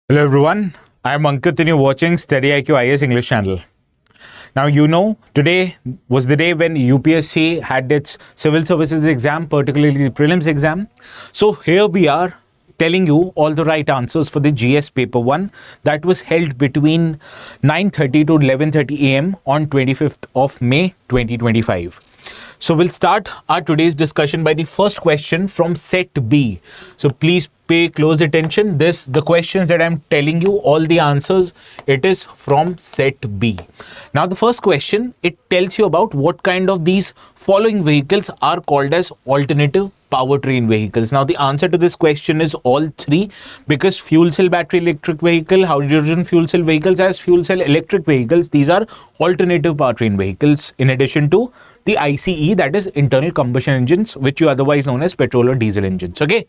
Hello everyone, I am Ankit and you're watching StudyIQ IAS English channel. Now today was the day when UPSC had its civil services exam, particularly the prelims exam. So here we are telling you all the right answers for the GS paper 1 that was held between 9:30 to 11:30 am on 25th of May 2025. So we'll start our today's discussion by the first question from set B. So please pay close attention. The questions that I'm telling you, all the answers, it is from set B. Now the first question, it tells you about what kind of these following vehicles are called as alternative powertrain vehicles. Now the answer to this question is all three, because fuel cell battery electric vehicle, hydrogen fuel cell vehicles as fuel cell electric vehicles, these are alternative powertrain vehicles in addition to the ICE, that is internal combustion engines, which you otherwise known as petrol or diesel engines. Okay,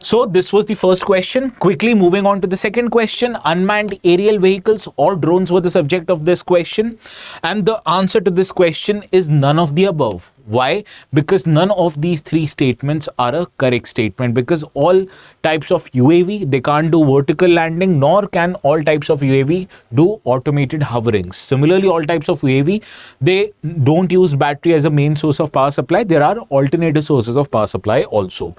so this was the first question. Quickly moving on to the second question, unmanned aerial vehicles or drones were the subject of this question, and the answer to this question is none of the above. Why? Because none of these three statements are a correct statement, because all types of UAV, they can't do vertical landing, nor can all types of UAV do automated hoverings. Similarly, all types of UAV, they don't use battery as a main source of power supply. There are alternative sources of power supply also.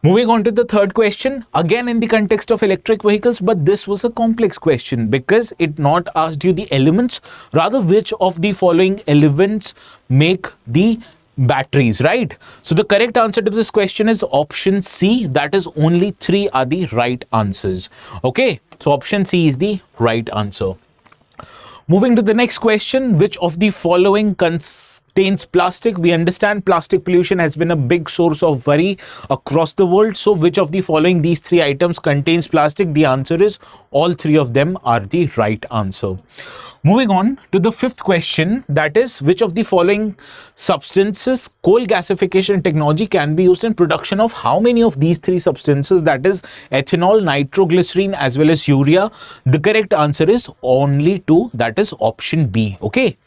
Moving on to the third question, again in the context of electric vehicles, but this was a complex question because it not asked you the elements, rather which of the following elements make the batteries, right? So the correct answer to this question is option C, that is only three are the right answers. Okay, so option C is the right answer. Moving to the next question, which of the following contains plastic? We understand plastic pollution has been a big source of worry across the world. So which of the following these three items contains plastic? The answer is all three of them are the right answer. Moving on to the fifth question, that is which of the following substances coal gasification technology can be used in production of how many of these three substances, that is ethanol, nitroglycerin as well as urea? The correct answer is only two, that is option B. Okay.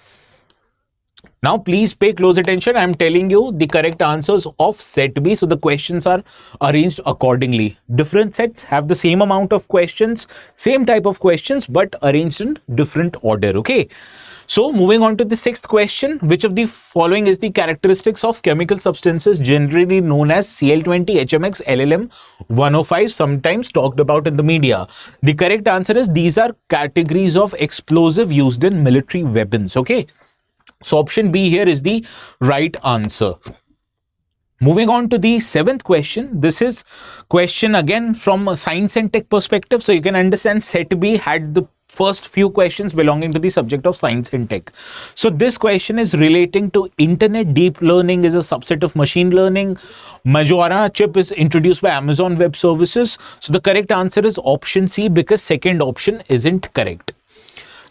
Now please pay close attention. I am telling you the correct answers of set B. So the questions are arranged accordingly. Different sets have the same amount of questions, same type of questions, but arranged in different order. Okay. So moving on to the sixth question, which of the following is the characteristics of chemical substances generally known as Cl20, HMX, LLM 105, sometimes talked about in the media? The correct answer is these are categories of explosive used in military weapons. Okay. So option B here is the right answer. Moving on to the seventh question. This is question again from a science and tech perspective. So you can understand set B had the first few questions belonging to the subject of science and tech. So this question is relating to internet. Deep learning is a subset of machine learning. Majorana chip is introduced by Amazon Web Services. So the correct answer is option C, because second option isn't correct.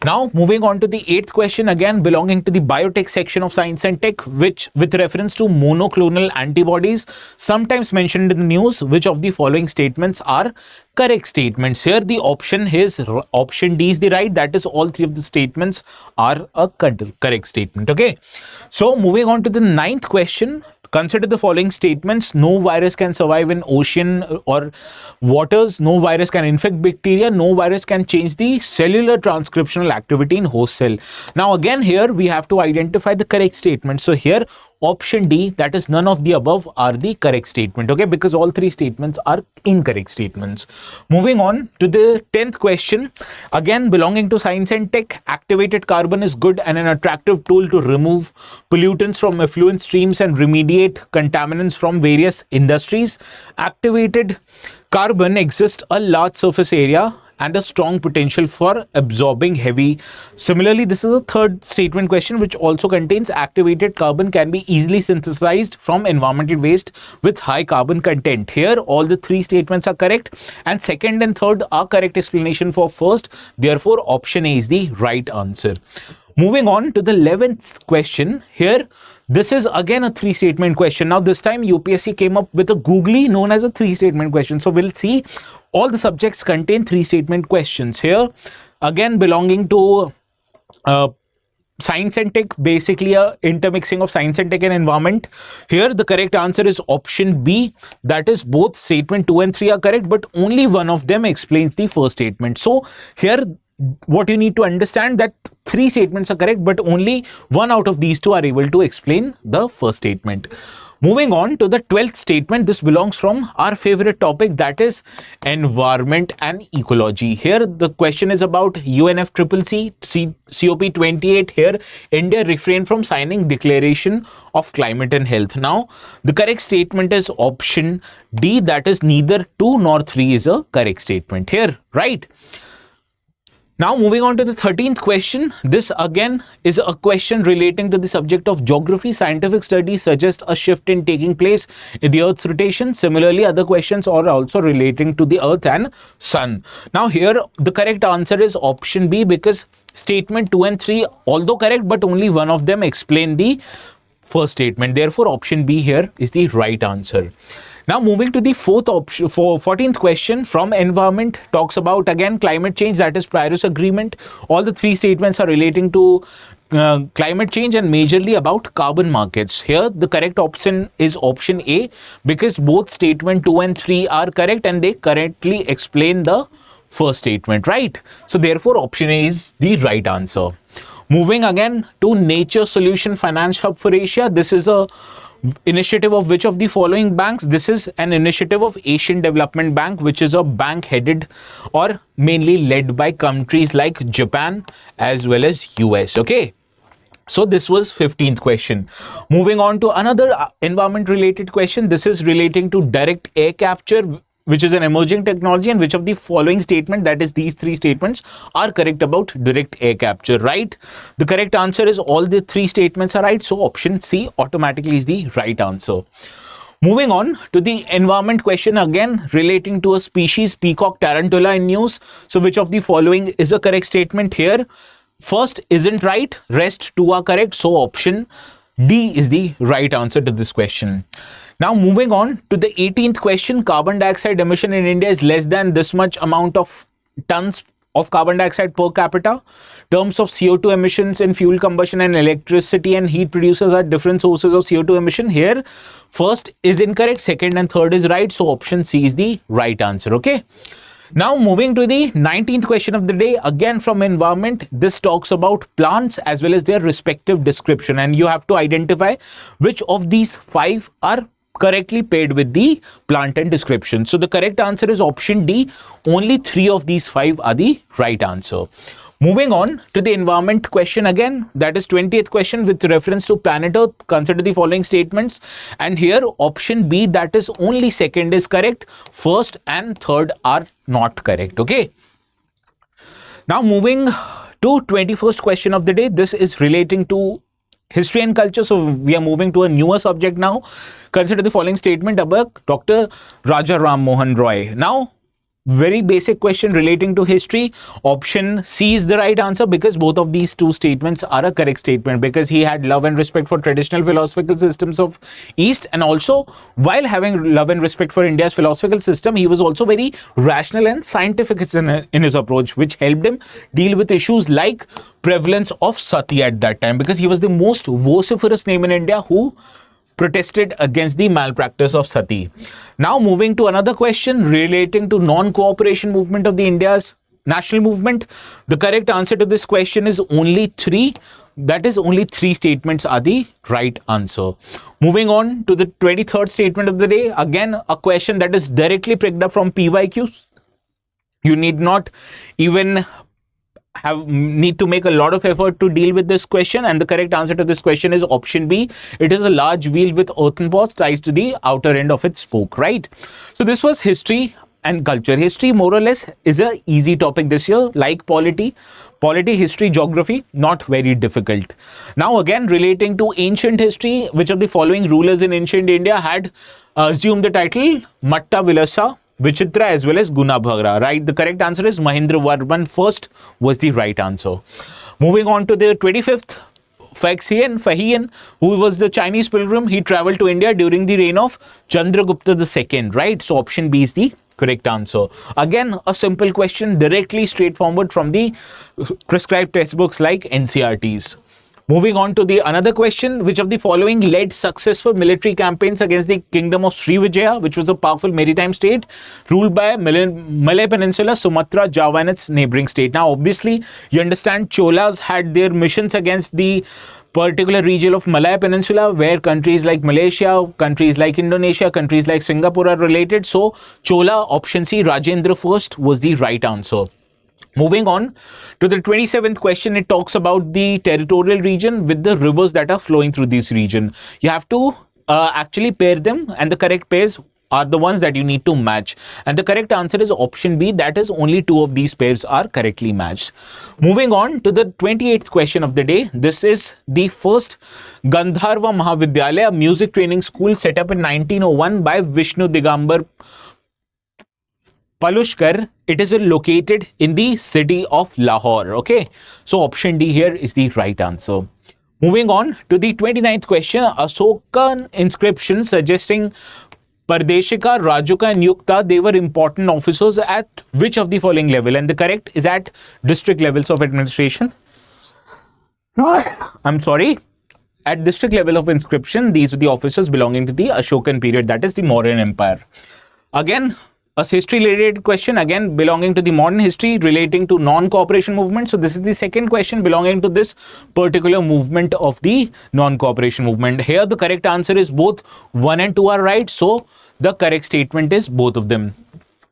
Now moving on to the eighth question, again belonging to the biotech section of science and tech, which with reference to monoclonal antibodies, sometimes mentioned in the news, which of the following statements are correct statements? Here the option is option D is the right, that is all three of the statements are a correct statement. Okay, so moving on to the ninth question. Consider the following statements. No virus can survive in ocean or waters. No virus can infect bacteria. No virus can change the cellular transcriptional activity in host cell. Now again here we have to identify the correct statement. So here option D, that is none of the above, are the correct statement. Okay, because all three statements are incorrect statements. Moving on to the 10th question, again belonging to science and tech. Activated carbon is good and an attractive tool to remove pollutants from effluent streams and remediate contaminants from various industries. Activated carbon exists a large surface area and a strong potential for absorbing heavy. Similarly, this is a third statement question, which also contains activated carbon can be easily synthesized from environmental waste with high carbon content. Here all the three statements are correct, and second and third are correct explanation for first. Therefore option A is the right answer. Moving on to the 11th question. Here this is again a three statement question. Now this time UPSC came up with a googly known as a three statement question. So we'll see all the subjects contain three statement questions. Here again belonging to science and tech, basically a intermixing of science and tech and environment. Here the correct answer is option B, that is both statement 2 and 3 are correct, but only one of them explains the first statement. So here what you need to understand, that 3 statements are correct, but only one out of these 2 are able to explain the first statement. Moving on to the 12th statement, this belongs from our favorite topic, that is environment and ecology. Here the question is about UNFCCC COP28. Here India refrained from signing Declaration of Climate and Health. Now the correct statement is option D, that is neither 2 nor 3 is a correct statement here, right? Now moving on to the 13th question. This again is a question relating to the subject of geography. Scientific studies suggest a shift in taking place in the Earth's rotation. Similarly, other questions are also relating to the Earth and Sun. Now here the correct answer is option B, because statement 2 and 3 although correct, but only one of them explain the first statement. Therefore option B here is the right answer. Now moving to the 14th question from environment, talks about again climate change, that is Paris Agreement. All the 3 statements are relating to climate change and majorly about carbon markets. Here the correct option is option A, because both statement 2 and 3 are correct and they correctly explain the first statement, right? So therefore option A is the right answer. Moving again to Nature Solution Finance Hub for Asia. This is a initiative of which of the following banks? This is an initiative of Asian Development Bank, which is a bank headed or mainly led by countries like Japan as well as US. Okay. So this was 15th question. Moving on to another environment related question. This is relating to direct air capture, which is an emerging technology, and which of the following statement, that is these 3 statements, are correct about direct air capture, right? The correct answer is all the 3 statements are right. So option C automatically is the right answer. Moving on to the environment question, again relating to a species, peacock tarantula in news. So which of the following is a correct statement here? First isn't right, rest 2 are correct. So option D is the right answer to this question. Now moving on to the 18th question, carbon dioxide emission in India is less than this much amount of tons of carbon dioxide per capita. Terms of CO2 emissions in fuel combustion and electricity and heat producers are different sources of CO2 emission. Here first is incorrect, second and third is right. So option C is the right answer. Okay. Now moving to the 19th question of the day, again from environment. This talks about plants as well as their respective description, and you have to identify which of these 5 are correctly paired with the plant and description. So the correct answer is option D. Only 3 of these 5 are the right answer. Moving on to the environment question again, that is 20th question with reference to planet Earth. Consider the following statements, and here option B, that is only second is correct, first and third are not correct. Okay. Now moving to 21st question of the day. This is relating to history and culture. So we are moving to a newer subject now. Consider the following statement about Dr. Raja Ram Mohan Roy. Now, very basic question relating to history. Option C is the right answer, because both of these 2 statements are a correct statement, because he had love and respect for traditional philosophical systems of East, and also while having love and respect for India's philosophical system, he was also very rational and scientific in his approach, which helped him deal with issues like prevalence of sati at that time, because he was the most vociferous name in India who protested against the malpractice of sati. Now moving to another question relating to non-cooperation movement of the India's national movement. The correct answer to this question is only 3. That is only 3 statements are the right answer. Moving on to the 23rd statement of the day. Again, a question that is directly picked up from PYQs. You need not even need to make a lot of effort to deal with this question, and the correct answer to this question is option B. It is a large wheel with earthen pots tied to the outer end of its spoke, right? So this was history and culture. History more or less is a easy topic this year, like polity, history, geography, not very difficult. Now again relating to ancient history, which of the following rulers in ancient India had assumed the title Matta Vilasa, Vichitra as well as Gunabhagra, right? The correct answer is Mahendravarman first was the right answer. Moving on to the 25th, Fahian, who was the Chinese pilgrim. He traveled to India during the reign of Chandragupta II, right? So option B is the correct answer. Again, a simple question, directly straightforward from the prescribed textbooks like NCRTs. Moving on to the another question, which of the following led successful military campaigns against the kingdom of Srivijaya, which was a powerful maritime state ruled by Malay Peninsula, Sumatra, Java and its neighboring state. Now, obviously, you understand Cholas had their missions against the particular region of Malay Peninsula, where countries like Malaysia, countries like Indonesia, countries like Singapore are related. So, Chola, option C, Rajendra first was the right answer. Moving on to the 27th question, it talks about the territorial region with the rivers that are flowing through this region. You have to actually pair them, and the correct pairs are the ones that you need to match. And the correct answer is option B, that is only 2 of these pairs are correctly matched. Moving on to the 28th question of the day. This is the first Gandharva Mahavidyalaya, a music training school set up in 1901 by Vishnu Digambar Palushkar. It is located in the city of Lahore. Okay, so option D here is the right answer. Moving on to the 29th question, Asokan inscription suggesting Pardeshika, Rajuka and Yukta, they were important officers at which of the following level? And the correct is at district levels of administration. I'm sorry. At district level of inscription, these were the officers belonging to the Ashokan period, that is the Mauryan Empire. Again, a history related question, again belonging to the modern history relating to non-cooperation movement. So this is the second question belonging to this particular movement of the non-cooperation movement. Here the correct answer is both 1 and 2 are right. So the correct statement is both of them.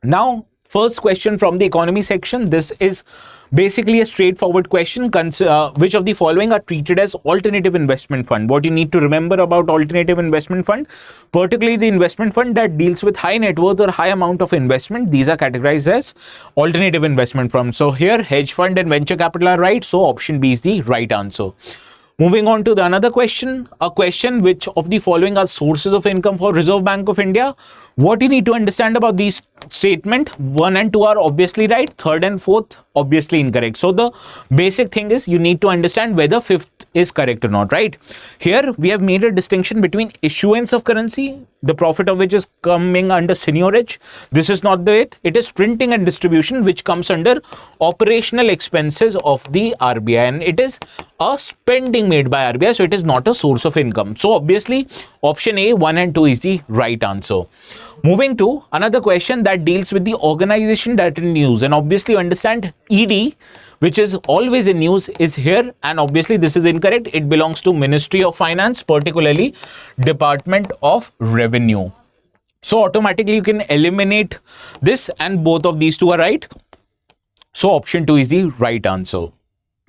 Now, first question from the economy section. This is basically a straightforward question. Which of the following are treated as alternative investment fund? What you need to remember about alternative investment fund, particularly the investment fund that deals with high net worth or high amount of investment, these are categorized as alternative investment fund. So here hedge fund and venture capital are right. So option B is the right answer. Moving on to the another question, a question which of the following are sources of income for Reserve Bank of India. What you need to understand about these statement, 1 and 2 are obviously right, 3rd and 4th obviously incorrect. So the basic thing is you need to understand whether 5th is correct or not, right? Here we have made a distinction between issuance of currency, the profit of which is coming under seigniorage. This is not the it is printing and distribution, which comes under operational expenses of the RBI, and it is a spending made by RBI, so it is not a source of income. So obviously option A, 1 and 2 is the right answer. Moving to another question that deals with the organization that in news, and obviously you understand ED, which is always in news, is here, and obviously this is incorrect. It belongs to Ministry of Finance, particularly Department of Revenue. So automatically you can eliminate this, and both of these two are right. So option 2 is the right answer.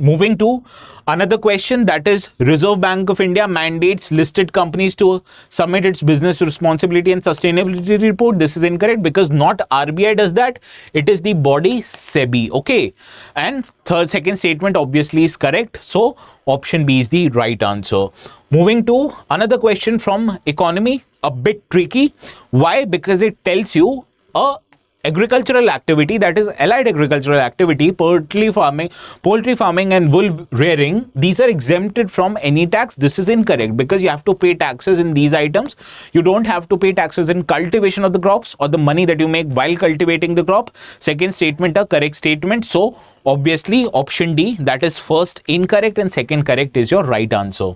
Moving to another question, that is Reserve Bank of India mandates listed companies to submit its business responsibility and sustainability report. This is incorrect because not RBI does that. It is the body SEBI. Okay. And second statement obviously is correct. So option B is the right answer. Moving to another question from economy, a bit tricky. Why? Because it tells you a agricultural activity, that is allied agricultural activity, poultry farming and wool rearing, these are exempted from any tax. This is incorrect because you have to pay taxes in these items. You don't have to pay taxes in cultivation of the crops or the money that you make while cultivating the crop. Second statement a correct statement. So obviously option D, that is first incorrect and second correct is your right answer.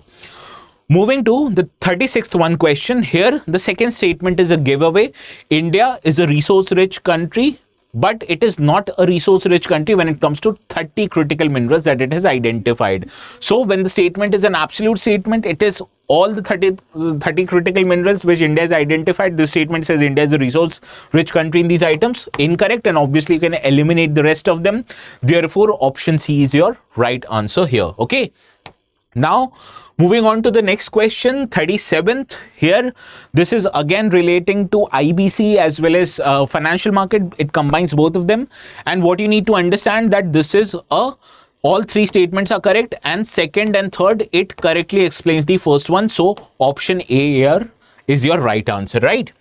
Moving to the 36th one question. Here the second statement is a giveaway. India is a resource-rich country, but it is not a resource-rich country when it comes to 30 critical minerals that it has identified. So when the statement is an absolute statement, it is all the 30 critical minerals which India has identified. The statement says India is a resource-rich country in these items. Incorrect, and obviously you can eliminate the rest of them. Therefore, option C is your right answer here. Okay. Now, moving on to the next question, 37th. Here, this is again relating to IBC as well as financial market. It combines both of them. And what you need to understand that this is all three statements are correct, and second and third, it correctly explains the first one. So option A here is your right answer, right?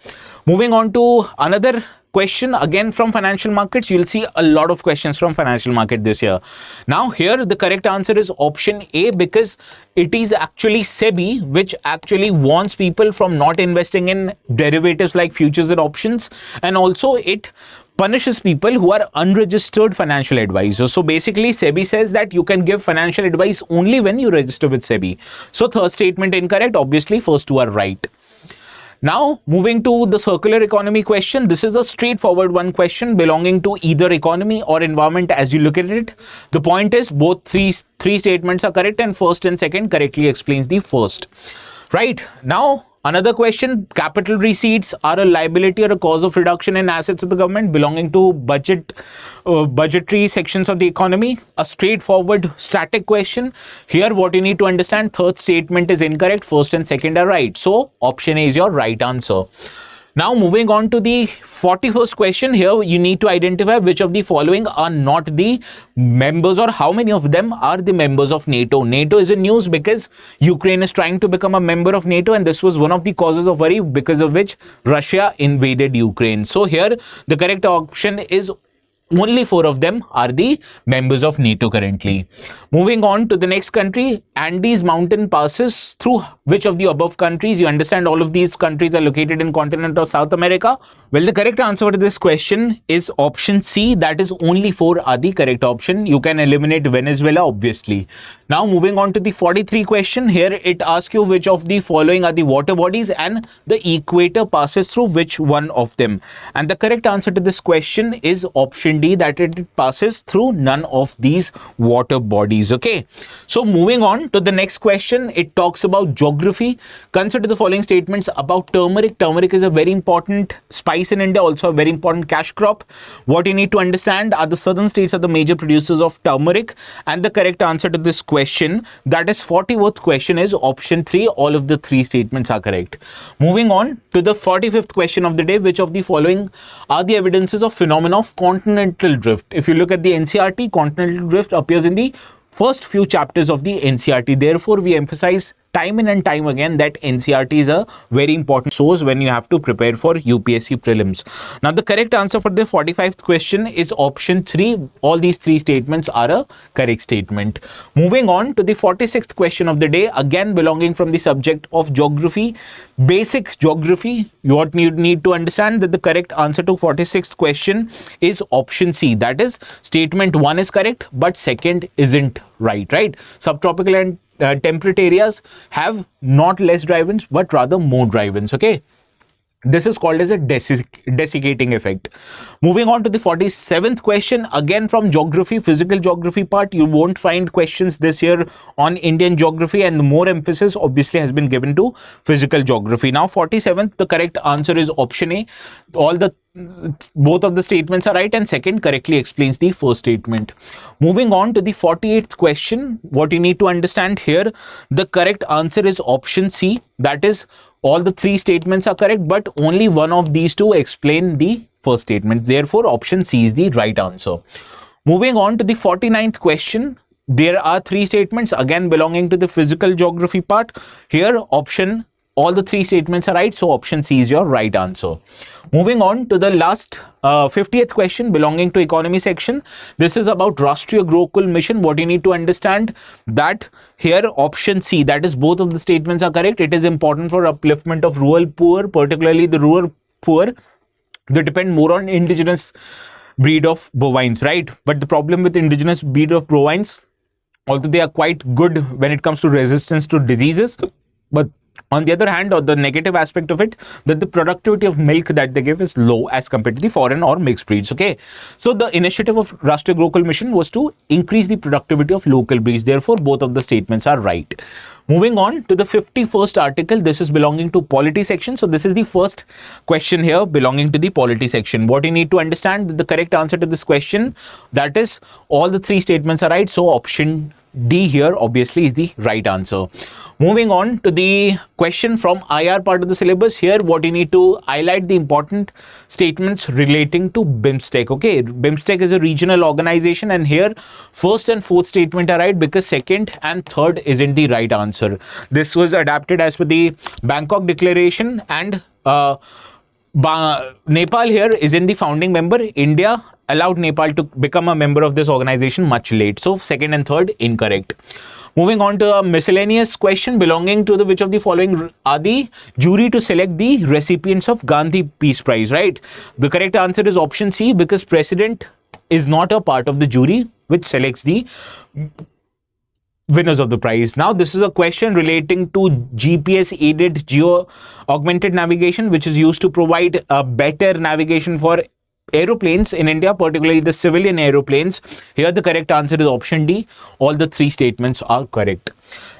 Moving on to another question again from financial markets. You'll see a lot of questions from financial market this year. Now here the correct answer is option A, because it is actually SEBI which actually warns people from not investing in derivatives like futures and options, and also it punishes people who are unregistered financial advisors. So basically, SEBI says that you can give financial advice only when you register with SEBI. So third statement incorrect. Obviously, first two are right. Now, moving to the circular economy question. This is a straightforward one question belonging to either economy or environment as you look at it. The point is both three statements are correct, and first and second correctly explains the first. Right. Now, another question, capital receipts are a liability or a cause of reduction in assets of the government belonging to budgetary sections of the economy. A straightforward static question. Here what you need to understand, third statement is incorrect, first and second are right. So option A is your right answer. Now moving on to the 41st question. Here you need to identify which of the following are not the members, or how many of them are the members of NATO. NATO is in news because Ukraine is trying to become a member of NATO, and this was one of the causes of worry because of which Russia invaded Ukraine. So here the correct option is only 4 of them are the members of NATO currently. Moving on to the next country, Andes mountain passes through which of the above countries? You understand all of these countries are located in continent of South America. Well, the correct answer to this question is option C. That is only 4 are the correct option. You can eliminate Venezuela obviously. Now moving on to the 43 question. Here it asks you which of the following are the water bodies and the equator passes through which one of them. And the correct answer to this question is option D, that it passes through none of these water bodies. Okay, so moving on to the next question, it talks about geography. Consider the following statements about turmeric. Turmeric is a very important spice in India, also a very important cash crop. What you need to understand are the southern states are the major producers of turmeric, and the correct answer to this question, that is 41st question, is option 3. All of the 3 statements are correct. Moving on to the 45th question of the day, which of the following are the evidences of phenomena of continental drift? If you look at the NCERT, continental drift appears in the first few chapters of the NCERT. Therefore, we emphasize time in and time again that NCERT is a very important source when you have to prepare for UPSC prelims. Now, the correct answer for the 45th question is option 3. All these 3 statements are a correct statement. Moving on to the 46th question of the day, again belonging from the subject of geography, basic geography. What you need to understand that the correct answer to 46th question is option C. That is, statement 1 is correct, but second isn't right. Subtropical and temperate areas have not less dry winds but rather more dry winds. Okay, this is called as a desiccating effect. Moving on to the 47th question, again from geography, physical geography part. You won't find questions this year on Indian geography, and more emphasis obviously has been given to physical geography. Now 47th, the correct answer is option A. Both of the statements are right, and second correctly explains the first statement. Moving on to the 48th question, what you need to understand here, the correct answer is option C. That is, all the 3 statements are correct, but only one of these 2 explain the first statement. Therefore, option C is the right answer. Moving on to the 49th question, there are 3 statements again belonging to the physical geography part. Here, all the 3 statements are right, so option C is your right answer. Moving on to the last 50th question belonging to economy section. This is about Rashtriya Gurukul Mission. What you need to understand that here option C, that is both of the statements are correct. It is important for upliftment of rural poor, particularly the rural poor. They depend more on indigenous breed of bovines, right? But the problem with indigenous breed of bovines, although they are quite good when it comes to resistance to diseases, but on the other hand, or the negative aspect of it, that the productivity of milk that they give is low as compared to the foreign or mixed breeds. Okay, so the initiative of Rashtriya Gurukul Mission was to increase the productivity of local breeds. Therefore, both of the statements are right. Moving on to the 51st article, this is belonging to Polity section. So this is the first question here belonging to the Polity section. What you need to understand, the correct answer to this question, that is, all the 3 statements are right. So option D here obviously is the right answer. Moving on to the question from IR part of the syllabus. Here what you need to highlight the important statements relating to BIMSTEC. Okay, BIMSTEC is a regional organization, and here first and fourth statement are right because second and third isn't the right answer. This was adapted as per the Bangkok Declaration, and Nepal here is in the founding member. India allowed Nepal to become a member of this organization much late. So second and third incorrect. Moving on to a miscellaneous question, belonging to the which of the following are the jury to select the recipients of Gandhi Peace Prize, right? The correct answer is option C, because president is not a part of the jury which selects the winners of the prize. Now this is a question relating to GPS aided geo augmented navigation, which is used to provide a better navigation for aeroplanes in India, particularly the civilian aeroplanes. Here the correct answer is option D. All the three statements are correct.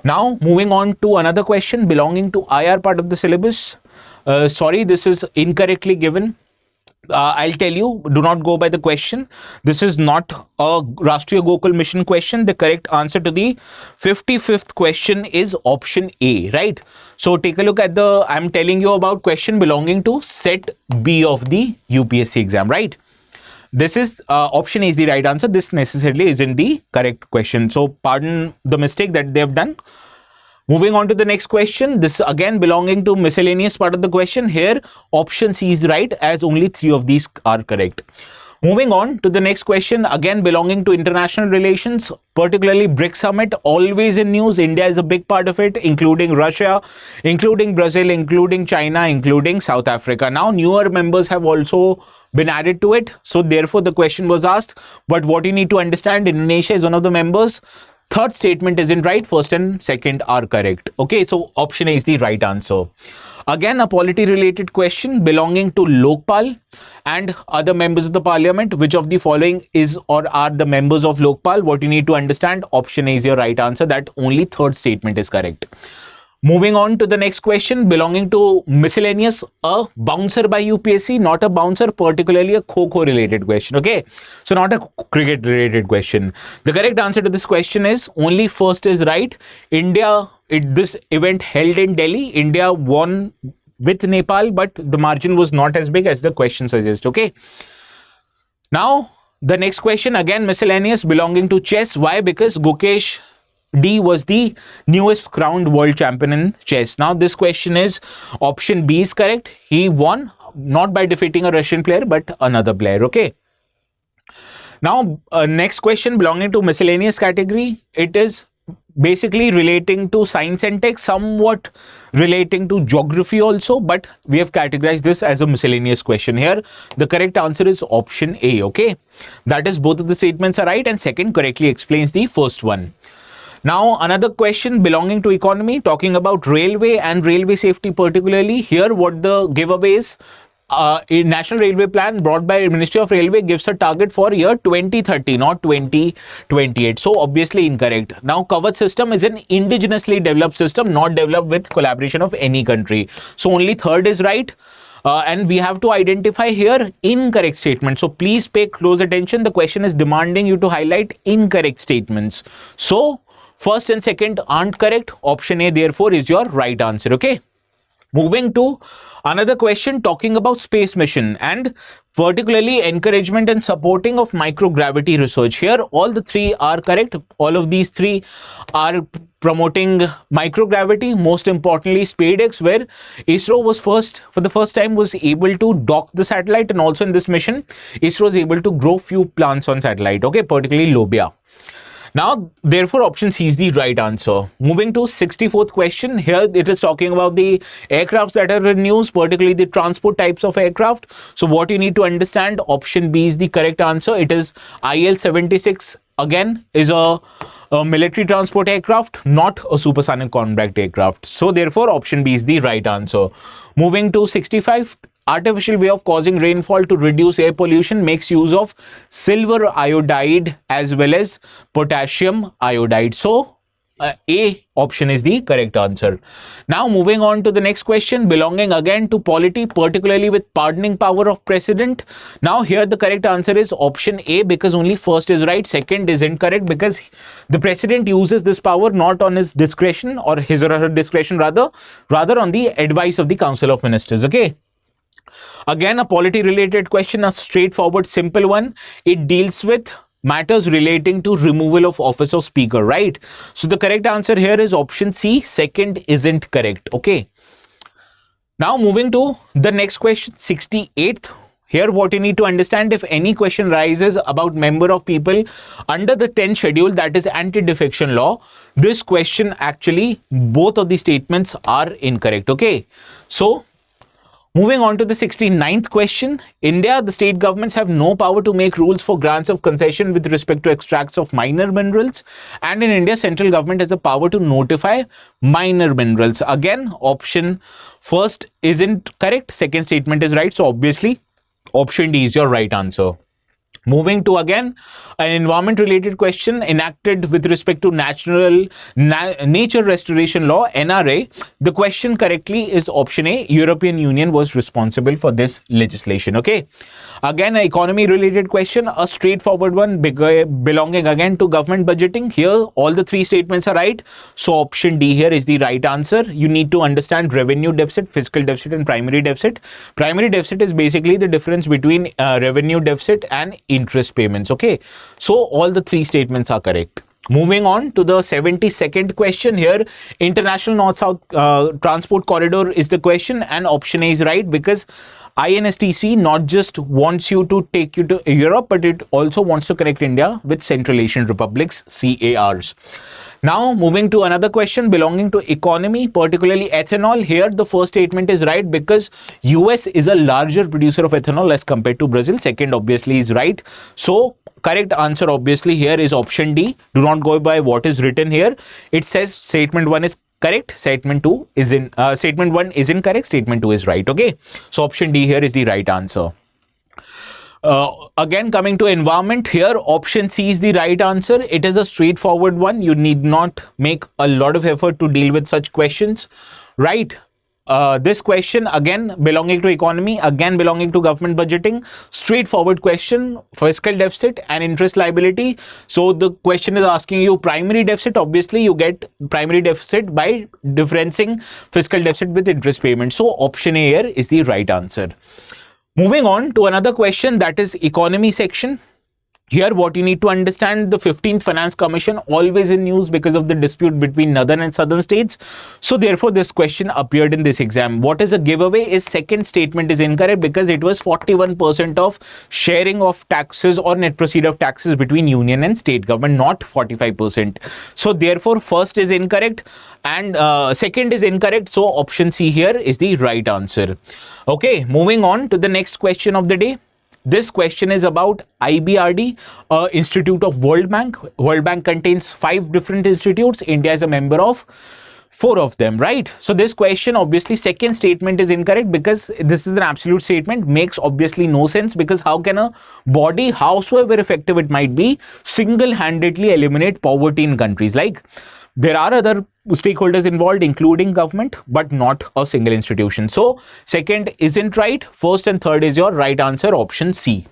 Now moving on to another question belonging to IR part of the syllabus. Sorry, this is incorrectly given. I'll tell you, do not go by the question. This is not a Rashtriya Gokul Mission question. The correct answer to the 55th question is option A, right? So take a look at the, I'm telling you about question belonging to set B of the UPSC exam, right? This is option A is the right answer. This necessarily isn't the correct question. So pardon the mistake that they've done. Moving on to the next question. This again belonging to miscellaneous part of the question. Here option C is right, as only 3 of these are correct. Moving on to the next question, again belonging to international relations, particularly BRICS summit, always in news. India is a big part of it, including Russia, including Brazil, including China, including South Africa. Now newer members have also been added to it. So therefore the question was asked, but what you need to understand, Indonesia is one of the members. Third statement isn't right, first and second are correct. Okay, so option A is the right answer. Again, a polity related question belonging to Lokpal and other members of the parliament. Which of the following is or are the members of Lokpal? What you need to understand, option A is your right answer, that only third statement is correct. Moving on to the next question belonging to miscellaneous, a bouncer by UPSC, not a bouncer, particularly a Kho-Kho related question. Okay, so not a cricket related question. The correct answer to this question is only first is right. India, this event held in Delhi, India won with Nepal, but the margin was not as big as the question suggests. Okay, now the next question, again miscellaneous belonging to chess. Why? Because Gukesh D was the newest crowned world champion in chess. Now this question is option B is correct. He won not by defeating a Russian player but another player. Okay. Now next question belonging to miscellaneous category. It is basically relating to science and tech, somewhat relating to geography also, but we have categorized this as a miscellaneous question. Here the correct answer is option A. Okay, that is both of the statements are right and second correctly explains the first one. Now another question belonging to economy, talking about railway and railway safety particularly. Here what the giveaway is, a national railway plan brought by Ministry of Railway gives a target for year 2030, not 2028. So obviously incorrect. Now Kavach system is an indigenously developed system, not developed with collaboration of any country. So only third is right. And we have to identify here incorrect statement. So please pay close attention. The question is demanding you to highlight incorrect statements. So first and second aren't correct. Option A therefore is your right answer. Okay. Moving to another question talking about space mission and particularly encouragement and supporting of microgravity research. Here all the three are correct. All of these three are promoting microgravity. Most importantly SpaceX, where ISRO was for the first time was able to dock the satellite, and also in this mission ISRO is able to grow few plants on satellite. Okay, particularly lobia. Now, therefore, option C is the right answer. Moving to 64th question. Here it is talking about the aircrafts that are in news, particularly the transport types of aircraft. So what you need to understand, option B is the correct answer. It is IL-76, again is a military transport aircraft, not a supersonic combat aircraft. So therefore, option B is the right answer. Moving to 65th. Artificial way of causing rainfall to reduce air pollution makes use of silver iodide as well as potassium iodide. So A option is the correct answer. Now moving on to the next question belonging again to polity, particularly with pardoning power of president. Now here the correct answer is option A, because only first is right, second is incorrect, because the president uses this power not on his discretion or his or her discretion, rather on the advice of the Council of Ministers. Okay. Again, a polity related question, a straightforward simple one. It deals with matters relating to removal of office of speaker, right? So the correct answer here is option C, second isn't correct. Okay. Now moving to the next question, 68th. Here what you need to understand, if any question rises about member of people under the 10th schedule, that is anti-defection law, this question actually, both of these statements are incorrect. Okay, so moving on to the 69th question. India, the state governments have no power to make rules for grants of concession with respect to extracts of minor minerals, and in India, central government has a power to notify minor minerals. Again, option first isn't correct, second statement is right, so obviously option D is your right answer. Moving to again an environment related question enacted with respect to nature restoration law, NRA. The question correctly is option A, European Union was responsible for this legislation. Okay, again an economy related question, a straightforward one belonging again to government budgeting. Here all the three statements are right, so option D here is the right answer. You need to understand revenue deficit, fiscal deficit and primary deficit. Primary deficit is basically the difference between revenue deficit and interest payments. Okay, so all the three statements are correct. Moving on to the 72nd question. Here international north-south transport corridor is the question, and option A is right, because INSTC not just wants you to take you to Europe, but it also wants to connect India with Central Asian Republics, CARs. Now moving to another question belonging to economy, particularly ethanol. Here the first statement is right, because US is a larger producer of ethanol as compared to Brazil. Second obviously is right. So correct answer obviously here is option D. Do not go by what is written here. It says statement 1 is correct, statement 2 is statement 1 is incorrect, statement 2 is right. Okay, so option D here is the right answer. Again coming to environment, here option C is the right answer. It is a straightforward one. You need not make a lot of effort to deal with such questions, right? This question again belonging to economy, again belonging to government budgeting, straightforward question, fiscal deficit and interest liability. So the question is asking you primary deficit. Obviously you get primary deficit by differencing fiscal deficit with interest payment. So option A here is the right answer. Moving on to another question, that is economy section. Here what you need to understand, the 15th Finance Commission always in news because of the dispute between northern and southern states. So therefore this question appeared in this exam. What is a giveaway is second statement is incorrect, because it was 41% of sharing of taxes or net proceed of taxes between union and state government, not 45%. So therefore first is incorrect and second is incorrect. So option C here is the right answer. Okay, moving on to the next question of the day. This question is about IBRD, Institute of World Bank. World Bank contains 5 different institutes. India is a member of 4 of them, right? So this question obviously second statement is incorrect, because this is an absolute statement, makes obviously no sense, because how can a body, howsoever effective it might be, single-handedly eliminate poverty in countries? Like, there are other stakeholders involved, including government, but not a single institution. So second isn't right. First and third is your right answer, option C.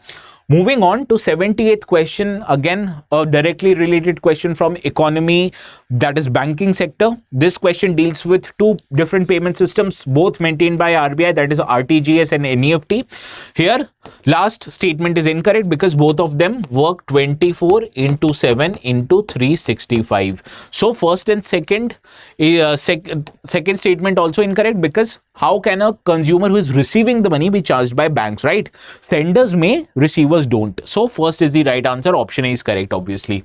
Moving on to 78th question, again a directly related question from economy, that is banking sector. This question deals with 2 different payment systems, both maintained by RBI, that is RTGS and NEFT. Here last statement is incorrect, because both of them work 24/7 into 365. So first and second second statement also incorrect, because how can a consumer who is receiving the money be charged by banks, right? Senders may, receivers don't. So first is the right answer, option A is correct obviously.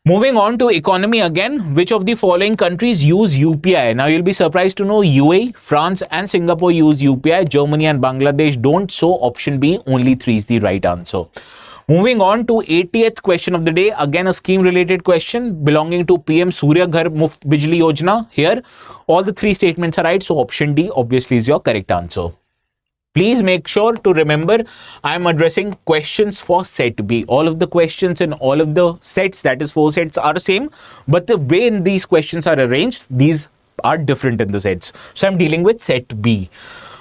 Moving on to economy again, which of the following countries use UPI? Now you'll be surprised to know UAE, France and Singapore use UPI, Germany and Bangladesh don't. So option B, only 3 is the right answer. Moving on to 80th question of the day, again a scheme related question belonging to PM Surya Ghar Muft Bijli Yojana. Here all the 3 statements are right, so option D obviously is your correct answer. Please make sure to remember I am addressing questions for set B. All of the questions in all of the sets, that is 4 sets, are the same, but the way in these questions are arranged, these are different in the sets. So I'm dealing with set B.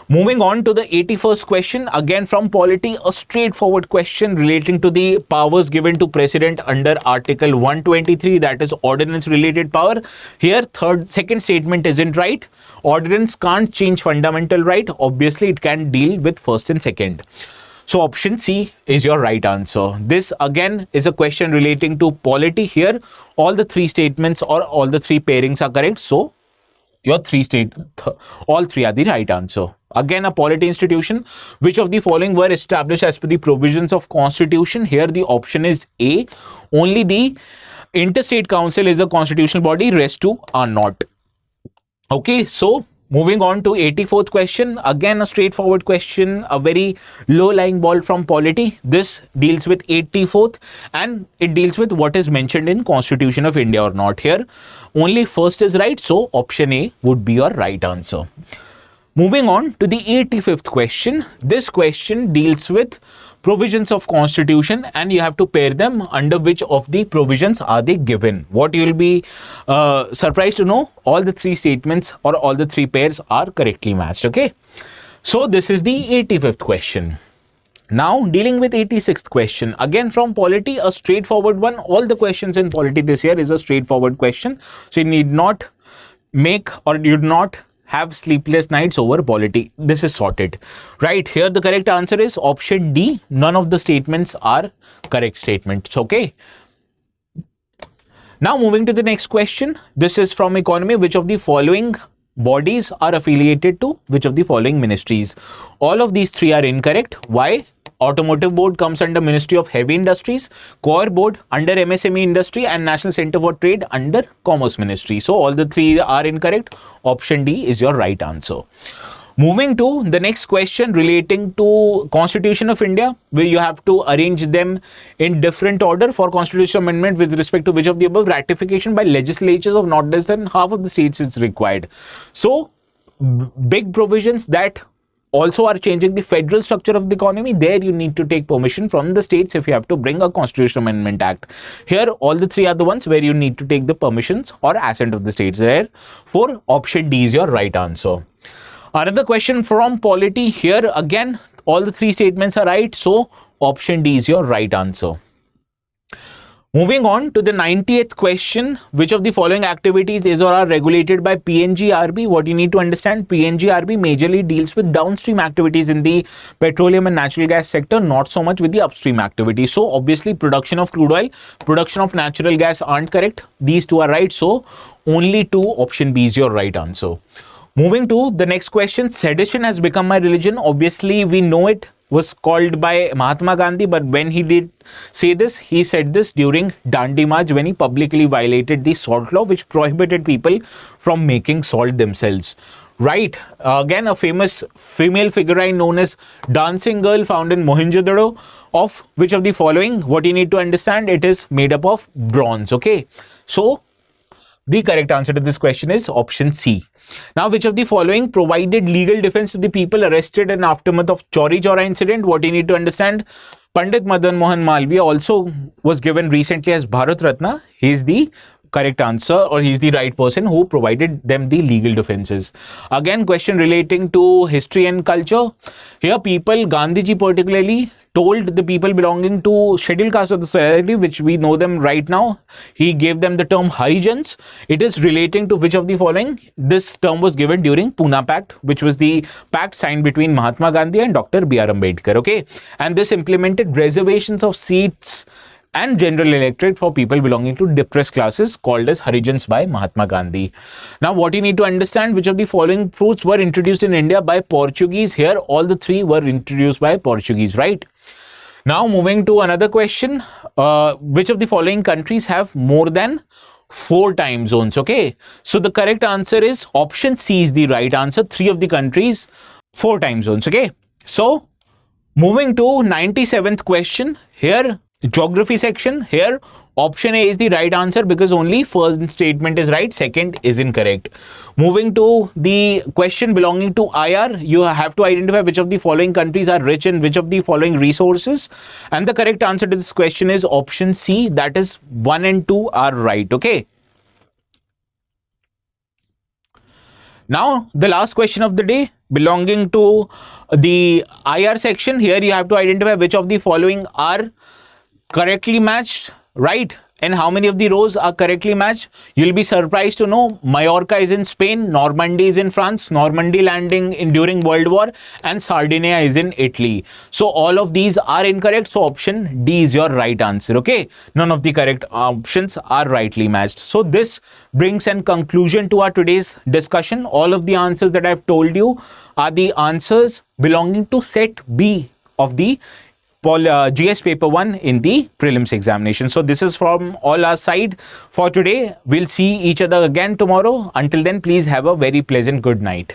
Moving on to the 81st question, again from Polity, a straightforward question relating to the powers given to President under Article 123, that is ordinance related power. Here second statement isn't right. Ordinance can't change fundamental right. Obviously it can deal with first and second. So option C is your right answer. This again is a question relating to polity. Here all the 3 statements or all the 3 pairings are correct. So your all 3 are the right answer. again a polity institution. Which of the following were established as per the provisions of constitution? Here the option is A. Only the interstate council is a constitutional body, rest two are not. Okay, so moving on to 84th question, again a straightforward question, a very low lying ball from polity. This deals with 84th and it deals with what is mentioned in Constitution of India or not. Here only first is right, so option A would be your right answer. Moving on to the 85th question. This question deals with provisions of constitution and you have to pair them under which of the provisions are they given. What you will be surprised to know, all the three statements or all the three pairs are correctly matched. Okay, so this is the 85th question. Now dealing with 86th question, again from polity, a straightforward one. All the questions in polity this year is a straightforward question, so you need not make or you do not have sleepless nights over polity. This is sorted. Right, here the correct answer is option D. None of the statements are correct statements. Okay. Now moving to the next question. This is from economy. Which of the following bodies are affiliated to which of the following ministries? All of these three are incorrect. Why? Automotive Board comes under Ministry of Heavy Industries, Core Board under MSME Industry, and National Center for Trade under Commerce Ministry. So all the three are incorrect. Option D is your right answer. Moving to the next question relating to Constitution of India, where you have to arrange them in different order. For constitutional amendment with respect to which of the above, ratification by legislatures of not less than half of the states is required. So big provisions that also are changing the federal structure of the economy. There you need to take permission from the states if you have to bring a constitutional amendment act. Here all the three are the ones where you need to take the permissions or assent of the states. There for option D is your right answer. Another question from polity. Here again all the three statements are right, so option D is your right answer. Moving on to the 90th question, which of the following activities is or are regulated by PNGRB? What you need to understand, PNGRB majorly deals with downstream activities in the petroleum and natural gas sector, not so much with the upstream activities. So obviously production of crude oil, production of natural gas aren't correct. These two are right, so only two, option B is your right answer. Moving to the next question, sedition has become my religion. Obviously we know it was called by Mahatma Gandhi, but when he did say this, he said this during Dandi March when he publicly violated the salt law, which prohibited people from making salt themselves. Right, again a famous female figurine known as Dancing Girl found in Mohenjo-daro. Of which of the following, what you need to understand, it is made up of bronze. Okay, so the correct answer to this question is option C. Now, which of the following provided legal defense to the people arrested in aftermath of Chauri Chaura incident? What you need to understand, Pandit Madan Mohan Malviya also was given recently as Bharat Ratna. He is the correct answer, or he is the right person who provided them the legal defenses. Again, question relating to history and culture. Here people, Gandhiji particularly told the people belonging to scheduled caste of the society, which we know them right now, he gave them the term Harijans. It is relating to which of the following? This term was given during Pune Pact, which was the pact signed between Mahatma Gandhi and Dr. B.R. Ambedkar. Okay, and this implemented reservations of seats and general electorate for people belonging to depressed classes called as Harijans by Mahatma Gandhi. Now, what you need to understand, which of the following fruits were introduced in India by Portuguese? Here, all the three were introduced by Portuguese, right? Now, moving to another question, which of the following countries have more than 4 time zones? Okay, so the correct answer is option C is the right answer. 3 of the countries, 4 time zones. Okay, so moving to 97th question, here geography section. Here option A is the right answer because only first statement is right, second is incorrect. Moving to the question belonging to IR, you have to identify which of the following countries are rich in which of the following resources, and the correct answer to this question is option C, that is 1 and 2 are right. Okay, now the last question of the day belonging to the IR section. Here you have to identify which of the following are correctly matched, right? And how many of the rows are correctly matched? You'll be surprised to know Mallorca is in Spain, Normandy is in France, Normandy landing during World War, and Sardinia is in Italy. So all of these are incorrect. So option D is your right answer. Okay, none of the correct options are rightly matched. So this brings an conclusion to our today's discussion. All of the answers that I've told you are the answers belonging to set B of the GS paper 1 in the prelims examination. So this is from all our side for today. We'll see each other again tomorrow. Until then, please have a very pleasant good night.